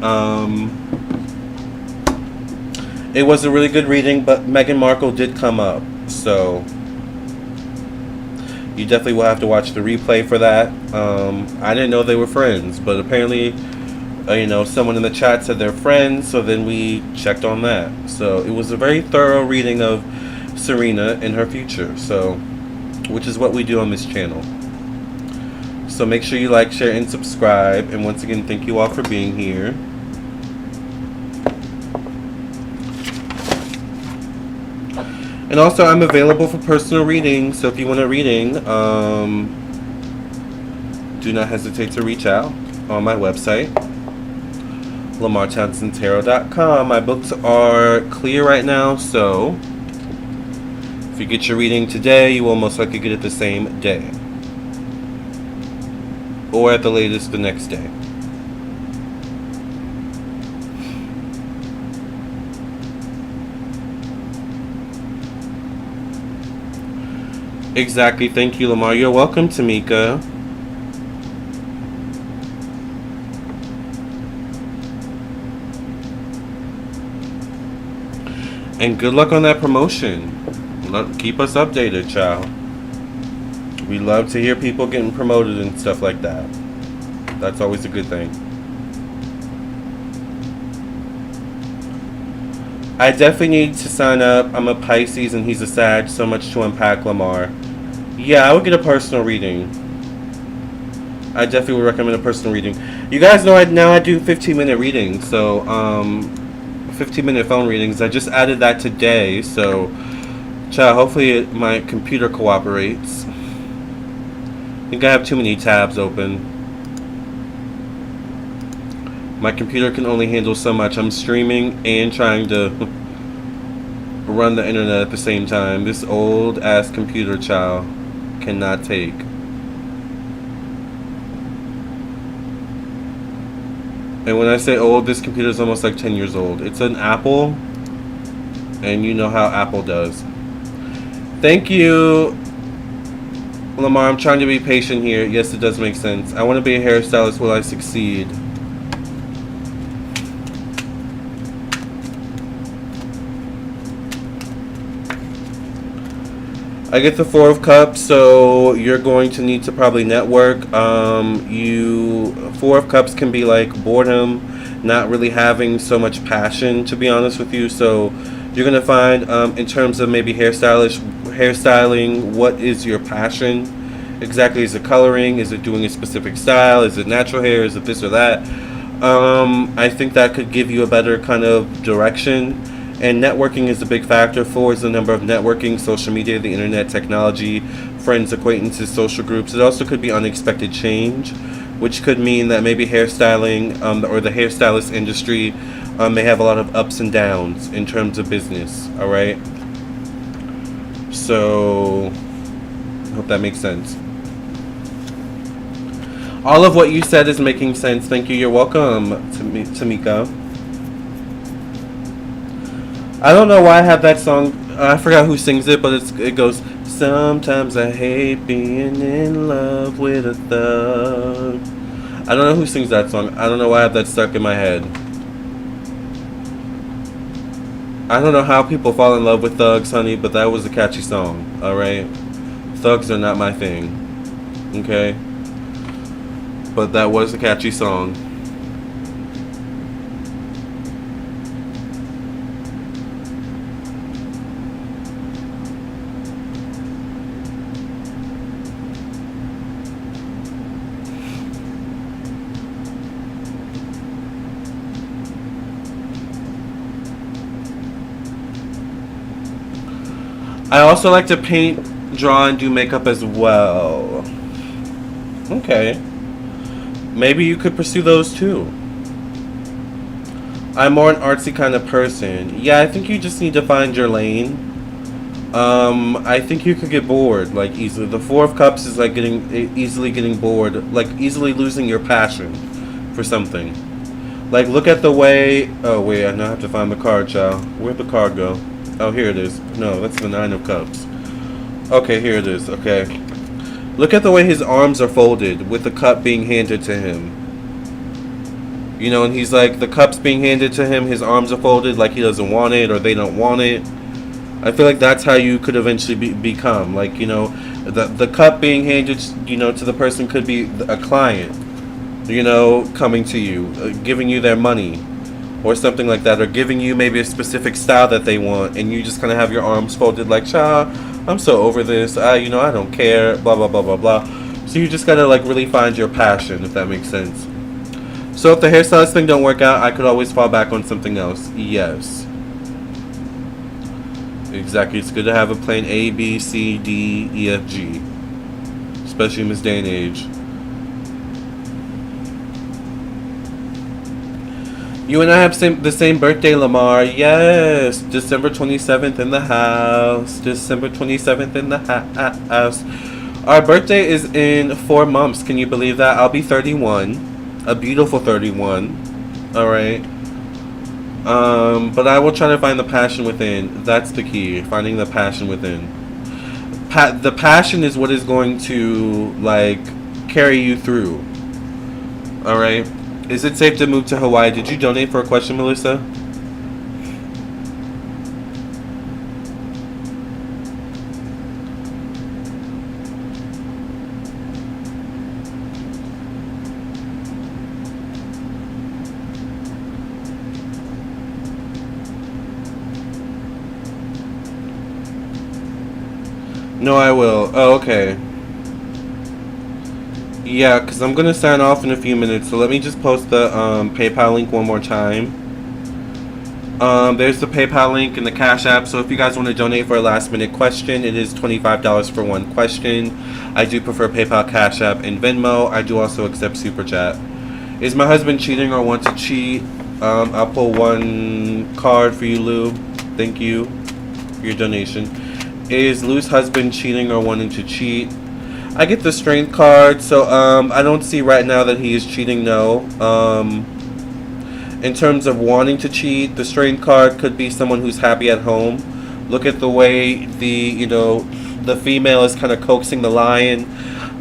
[SPEAKER 1] it was a really good reading, but Meghan Markle did come up, so you definitely will have to watch the replay for that. I didn't know they were friends, but apparently, someone in the chat said they're friends, so then we checked on that. So it was a very thorough reading of Serena and her future, so which is what we do on this channel. So make sure you like, share, and subscribe. And once again, thank you all for being here. And also, I'm available for personal readings, so if you want a reading, do not hesitate to reach out on my website, lamarrtownsendtarot.com. My books are clear right now, so if you get your reading today, you will most likely get it the same day, or at the latest the next day. Exactly. Thank you, Lamarr. You're welcome, Tamika. And good luck on that promotion. Keep us updated, child. We love to hear people getting promoted and stuff like that. That's always a good thing. I definitely need to sign up. I'm a Pisces and he's a Sag. So much to unpack, Lamarr. Yeah, I would get a personal reading. I definitely would recommend a personal reading. You guys know I do 15-minute readings. So, 15-minute phone readings. I just added that today. So, child, hopefully my computer cooperates. I think I have too many tabs open. My computer can only handle so much. I'm streaming and trying to run the internet at the same time. This old ass computer, child, cannot take. And when I say old, this computer is almost like 10 years old. It's an Apple, and you know how Apple does. Thank you, Lamarr. I'm trying to be patient here. Yes, it does make sense. I want to be a hairstylist. Will I succeed? I get the Four of Cups, so you're going to need to probably network. Four of Cups can be like boredom, not really having so much passion, to be honest with you. So you're going to find, in terms of maybe hairstyling, what is your passion? Exactly, is it coloring? Is it doing a specific style? Is it natural hair? Is it this or that? I think that could give you a better kind of direction. And networking is a big factor. 4 is the number of networking, social media, the internet, technology, friends, acquaintances, social groups. It also could be unexpected change, which could mean that maybe hairstyling or the hairstylist industry may have a lot of ups and downs in terms of business. All right. So, I hope that makes sense. All of what you said is making sense. Thank you. You're welcome, Tamika. I don't know why I have that song. I forgot who sings it, but it goes, sometimes I hate being in love with a thug. I don't know who sings that song. I don't know why I have that stuck in my head. I don't know how people fall in love with thugs, honey, but that was a catchy song, alright? Thugs are not my thing, okay? But that was a catchy song. I also like to paint, draw, and do makeup as well. Okay. Maybe you could pursue those too. I'm more an artsy kind of person. Yeah, I think you just need to find your lane. I think you could get bored, like, easily. The Four of Cups is like easily getting bored, like easily losing your passion for something. Like, look at the way... Oh, wait, I now have to find the card, child. Where'd the card go? Oh, here it is. No, that's the Nine of Cups. Okay, here it is. Okay. Look at the way his arms are folded, with the cup being handed to him. You know, and he's like, the cup's being handed to him, his arms are folded like he doesn't want it, or they don't want it. I feel like that's how you could eventually become. Like, you know, the cup being handed, you know, to the person could be a client, you know, coming to you, giving you their money, or something like that, or giving you maybe a specific style that they want, and you just kind of have your arms folded like, child, I'm so over this, you know, I don't care, blah, blah, blah, blah, blah. So you just gotta, like, really find your passion, if that makes sense. So if the hairstylist thing don't work out, I could always fall back on something else. Yes. Exactly. It's good to have a plan A, B, C, D, E, F, G. Especially in this day and age. You and I have the same birthday, Lamar. Yes. December 27th in the house. December 27th in the house. Our birthday is in 4 months. Can you believe that? I'll be 31. A beautiful 31. Alright. But I will try to find the passion within. That's the key. Finding the passion within. The passion is what is going to, like, carry you through. Alright. Is it safe to move to Hawaii? Did you donate for a question, Melissa? No, I will. Oh, okay. Yeah, because I'm going to sign off in a few minutes, so let me just post the PayPal link one more time. There's the PayPal link and the Cash App, so if you guys want to donate for a last-minute question, it is $25 for one question. I do prefer PayPal, Cash App, and Venmo. I do also accept Super Chat. Is my husband cheating or want to cheat? I'll pull one card for you, Lou. Thank you for your donation. Is Lou's husband cheating or wanting to cheat? I get the strength card, so I don't see right now that he is cheating, no. In terms of wanting to cheat, the strength card could be someone who's happy at home. Look at the way the female is kind of coaxing the lion.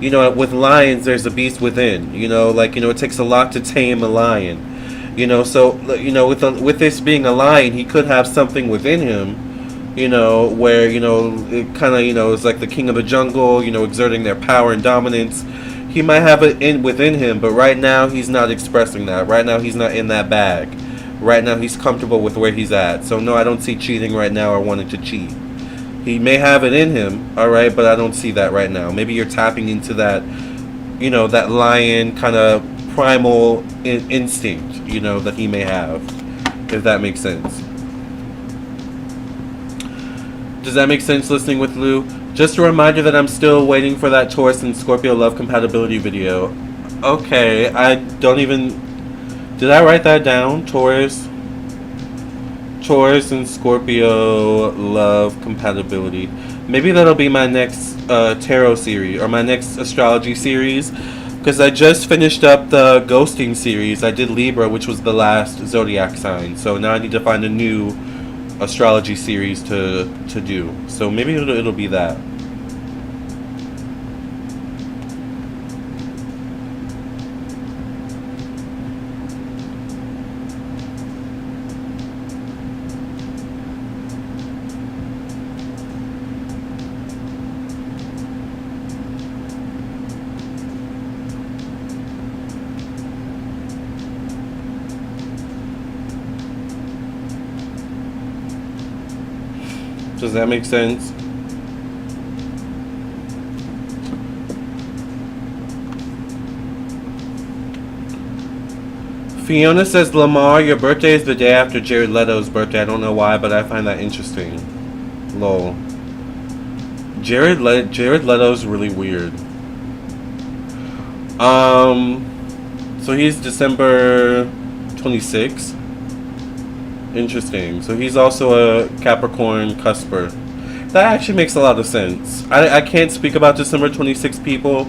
[SPEAKER 1] You know, with lions, there's a beast within. You know, like, you know, it takes a lot to tame a lion. You know, so, you know, with this being a lion, he could have something within him. You know, where, you know, it kind of, you know, is like the king of the jungle, you know, exerting their power and dominance. He might have it within him, but right now he's not expressing that. Right now he's not in that bag. Right now he's comfortable with where he's at. So no, I don't see cheating right now or wanting to cheat. He may have it in him, alright, but I don't see that right now. Maybe you're tapping into that, you know, that lion kind of primal instinct, you know, that he may have. If that makes sense. Does that make sense listening with Lou? Just a reminder that I'm still waiting for that Taurus and Scorpio love compatibility video. Okay, I don't even... Did I write that down? Taurus and Scorpio love compatibility. Maybe that'll be my next tarot series, or my next astrology series. Because I just finished up the ghosting series. I did Libra, which was the last zodiac sign. So now I need to find a new astrology series to do. So maybe it'll be that. Does that make sense? Fiona says, Lamar, your birthday is the day after Jared Leto's birthday. I don't know why, but I find that interesting. Lol. Jared Leto's really weird. So he's December 26th. Interesting. So he's also a Capricorn cusper. That actually makes a lot of sense. I can't speak about December 26th people.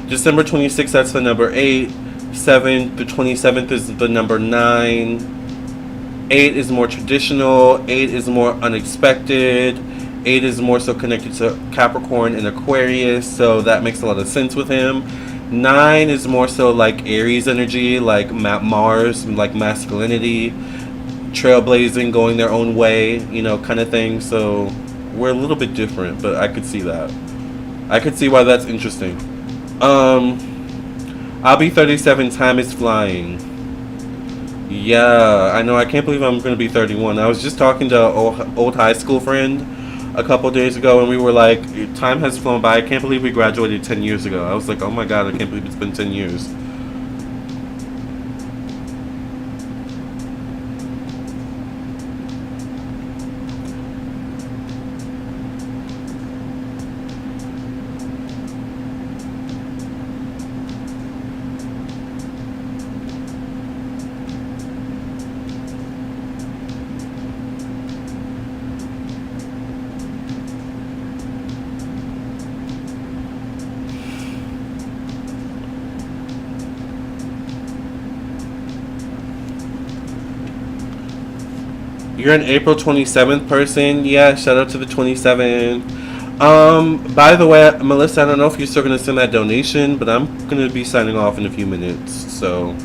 [SPEAKER 1] December 26th, that's the number 8. 7th, the 27th is the number 9. 8 is more traditional. 8 is more unexpected. 8 is more so connected to Capricorn and Aquarius, so that makes a lot of sense with him. 9 is more so like Aries energy, like Mars, like masculinity, trailblazing, going their own way, you know, kind of thing. So we're a little bit different, but I could see that. I could see why that's interesting. I'll be 37. Time is flying. Yeah, I know. I can't believe I'm going to be 31. I was just talking to an old high school friend a couple days ago, and we were like, time has flown by. I can't believe we graduated 10 years ago. I was like, oh my god, I can't believe it's been 10 years. You're an April 27th person? Yeah, shout out to the 27. By the way, Melissa, I don't know if you're still going to send that donation, but I'm going to be signing off in a few minutes, so.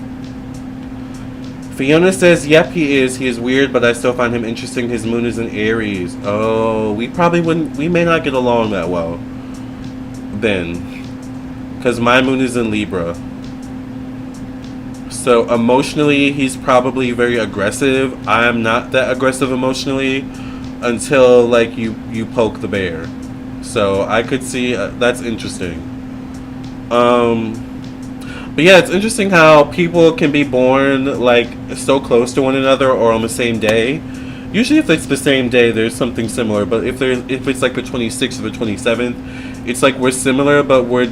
[SPEAKER 1] Fiona says, yep, he is. He is weird, but I still find him interesting. His moon is in Aries. Oh, we may not get along that well then, because my moon is in Libra. So emotionally, he's probably very aggressive. I'm not that aggressive emotionally until like you poke the bear. So I could see that's interesting. But yeah, it's interesting how people can be born like so close to one another or on the same day. Usually, if it's the same day, there's something similar. But if it's like the 26th or the 27th, it's like we're similar, but we're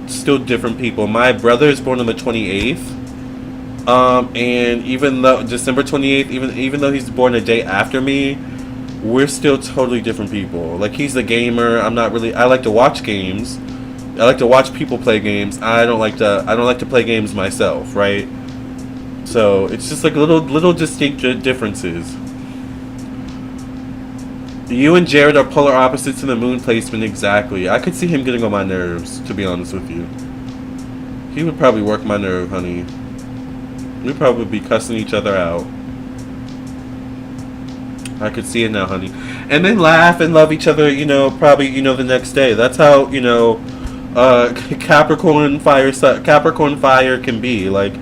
[SPEAKER 1] still different people. My brother is born on the 28th. And even though December 28th, even though he's born a day after me, we're still totally different people. Like, he's a gamer. I'm not really. I like to watch games. I like to watch people play games. I don't like to play games myself, right? So it's just like little distinct differences. You and Jared are polar opposites in the moon placement. Exactly. I could see him getting on my nerves, to be honest with you. He would probably work my nerve, honey. We'd probably be cussing each other out. I could see it now, honey. And then laugh and love each other, probably, the next day. That's how, Capricorn fire can be. Like,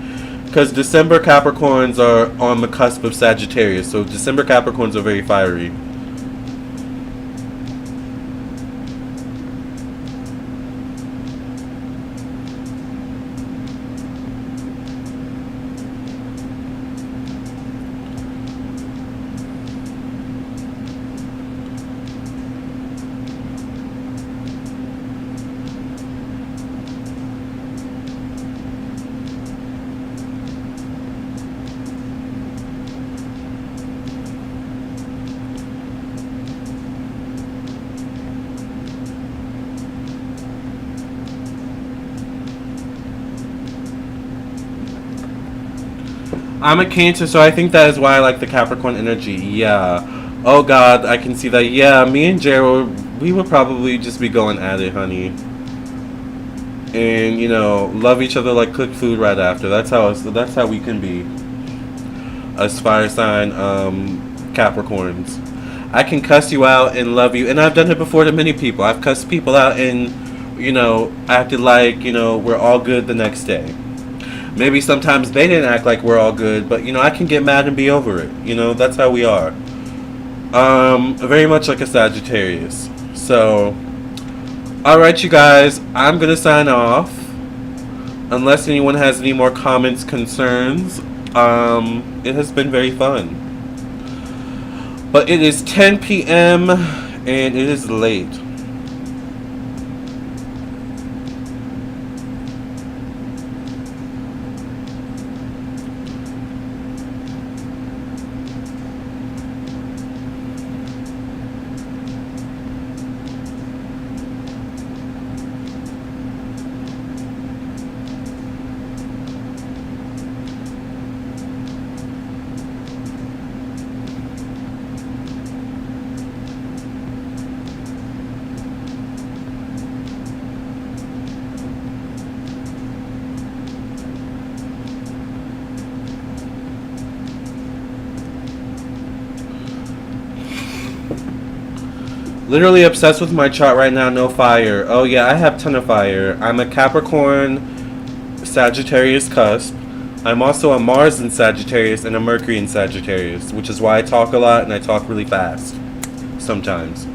[SPEAKER 1] because December Capricorns are on the cusp of Sagittarius. So December Capricorns are very fiery. I'm a Cancer, so I think that is why I like the Capricorn energy. Yeah. Oh God, I can see that. Yeah, me and Gerald, we would probably just be going at it, honey. And love each other like cooked food right after. That's how we can be. As fire sign Capricorns. I can cuss you out and love you, and I've done it before to many people. I've cussed people out and acted like we're all good the next day. Maybe sometimes they didn't act like we're all good, but I can get mad and be over it. That's how we are. Very much like a Sagittarius. So, alright, you guys, I'm gonna sign off. Unless anyone has any more comments, concerns. It has been very fun. But it is 10 p.m. and it is late. Literally obsessed with my chart right now. No fire. Oh yeah, I have ton of fire. I'm a Capricorn, Sagittarius cusp. I'm also a Mars in Sagittarius and a Mercury in Sagittarius, which is why I talk a lot and I talk really fast sometimes.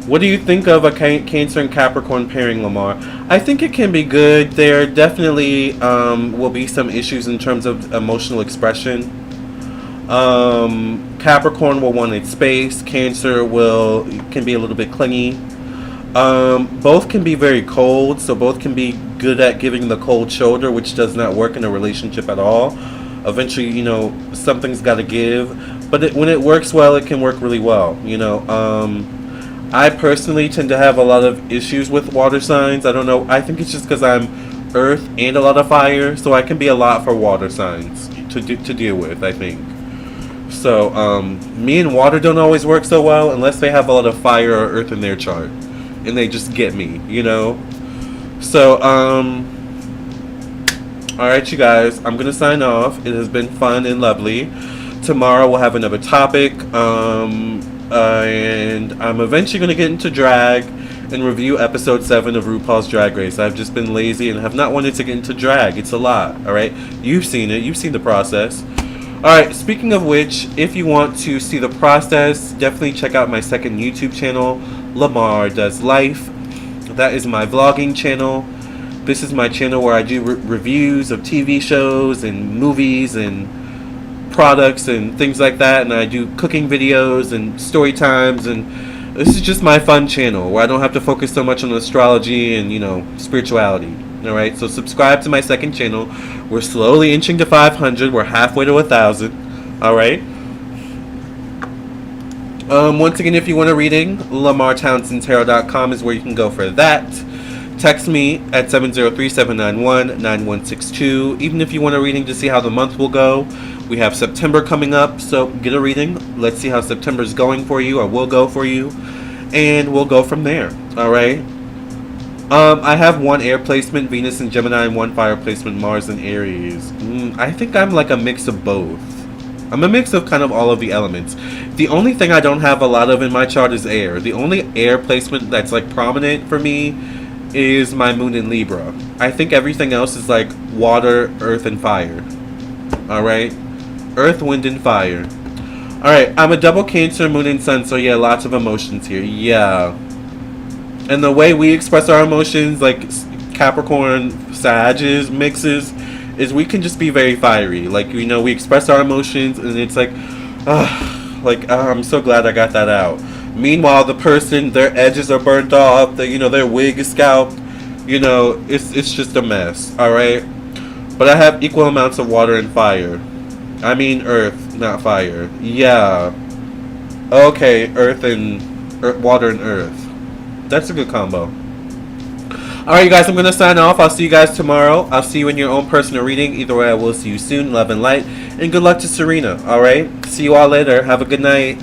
[SPEAKER 1] What do you think of a Cancer and Capricorn pairing, Lamarr? I think it can be good. There definitely will be some issues in terms of emotional expression. Capricorn will want its space. Cancer can be a little bit clingy. Both can be very cold, so both can be good at giving the cold shoulder, which does not work in a relationship at all. Eventually, you know, something's got to give. But when it works well, it can work really well, you know. I personally tend to have a lot of issues with water signs. I don't know. I think it's just because I'm earth and a lot of fire, so I can be a lot for water signs to deal with, I think. So, me and water don't always work so well unless they have a lot of fire or earth in their chart. And they just get me, you know? So, alright, you guys. I'm going to sign off. It has been fun and lovely. Tomorrow we'll have another topic. And I'm eventually going to get into drag and review episode 7 of RuPaul's Drag Race. I've just been lazy and have not wanted to get into drag. It's a lot, alright? You've seen it. You've seen the process. Alright, speaking of which, if you want to see the process, definitely check out my second YouTube channel, Lamarr Does Life. That is my vlogging channel. This is my channel where I do reviews of TV shows and movies and products and things like that, and I do cooking videos and story times, and this is just my fun channel where I don't have to focus so much on astrology and, you know, spirituality. Alright, so subscribe to my second channel. We're slowly inching to 500. We're halfway to 1,000. Alright. Once again, if you want a reading, lamarrtownsendtarot.com is where you can go for that. Text me at 703-791-9162. Even if you want a reading to see how the month will go. We have September coming up, so get a reading. Let's see how September's going for you, or will go for you. And we'll go from there. Alright. I have one air placement, Venus and Gemini, and one fire placement, Mars and Aries. I think I'm like a mix of both. I'm a mix of kind of all of the elements. The only thing I don't have a lot of in my chart is air. The only air placement that's like prominent for me is my moon in Libra. I think everything else is like water, earth, and fire. Alright? Earth, wind, and fire. Alright, I'm a double Cancer, moon, and sun, so yeah, lots of emotions here. Yeah. And the way we express our emotions, like Capricorn, Sagittarius mixes, is we can just be very fiery. Like, you know, we express our emotions, and it's like, I'm so glad I got that out. Meanwhile, the person, their edges are burnt off, their wig is scalped. You know, it's just a mess, alright? But I have equal amounts of water and fire. I mean earth, not fire. Yeah. Okay, water and earth. That's a good combo. Alright, you guys, I'm going to sign off. I'll see you guys tomorrow. I'll see you in your own personal reading. Either way, I will see you soon. Love and light. And good luck to Serena. Alright? See you all later. Have a good night.